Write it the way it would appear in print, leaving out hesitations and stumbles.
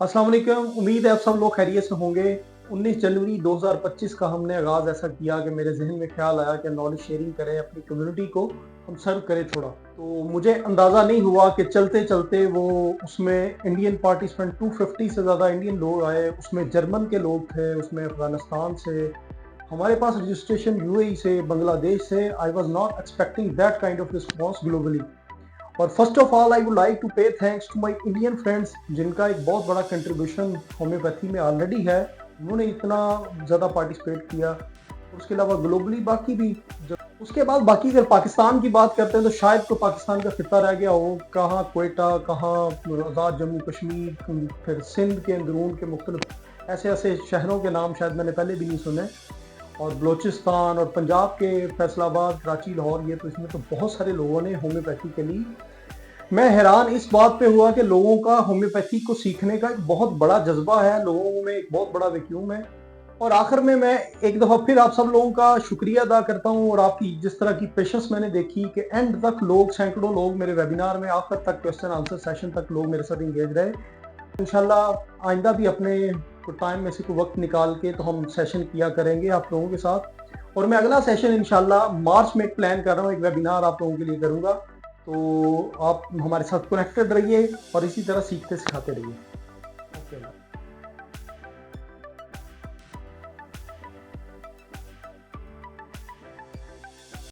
अस्सलाम वालेकुम। उम्मीद है आप सब लोग खैरियत से होंगे। 19 जनवरी 2025 का हमने आगाज़ ऐसा किया कि मेरे ज़हन में ख्याल आया कि नॉलेज शेयरिंग करें, अपनी कम्युनिटी को हम सर्व करें थोड़ा। तो मुझे अंदाज़ा नहीं हुआ कि चलते-चलते वो उसमें इंडियन पार्टिसिपेंट 250 से ज़्यादा इंडियन लोग आए, उसमें जर्मन के लोग थे, उसमें अफ़गानिस्तान से, हमारे पास रजिस्ट्रेशन यूएई से, बांग्लादेश से। I was not expecting that kind of response globally. और first of all I would like to pay thanks to my Indian friends, जिनका एक बहुत बड़ा कंट्रीब्यूशन होम्योपैथी में ऑलरेडी है। उन्होंने इतना ज़्यादा पार्टिसिपेट किया। और उसके अलावा ग्लोबली बाकी भी उसके बाद बाकी अगर पाकिस्तान की बात करते हैं तो शायद तो पाकिस्तान का खिता रह गया हो, कहाँ कोयटा, कहाँ आज़ाद जम्मू कश्मीर, फिर सिंध के अंदरून के मुख्तलिफ ऐसे ऐसे शहरों के नाम शायद मैंने पहले भी नहीं सुने। और बलूचिस्तान और पंजाब के फैसलाबाद, कराची, लाहौर, ये तो इसमें तो बहुत सारे लोगों ने होम्योपैथी के लिए। मैं हैरान इस बात पे हुआ कि लोगों का होम्योपैथी को सीखने का एक बहुत बड़ा जज्बा है, लोगों में एक बहुत बड़ा वैक्यूम है। और आखिर में मैं एक दफ़ा फिर आप सब लोगों का शुक्रिया अदा करता हूँ, और आपकी जिस तरह की पेशेंस मैंने देखी कि एंड तक लोग, सैकड़ों लोग मेरे वेबिनार में आखिर तक, क्वेश्चन आंसर सेशन तक लोग मेरे साथ इंगेज रहे। इंशाल्लाह आइंदा भी अपने टाइम में से कोई वक्त निकाल के तो हम सेशन किया करेंगे आप लोगों के साथ। और मैं अगला सेशन इंशाल्लाह मार्च में एक प्लान कर रहा हूँ, एक वेबिनार आप लोगों के लिए करूँगा। तो आप हमारे साथ कनेक्टेड रहिए और इसी तरह सीखते सिखाते रहिए। ओके।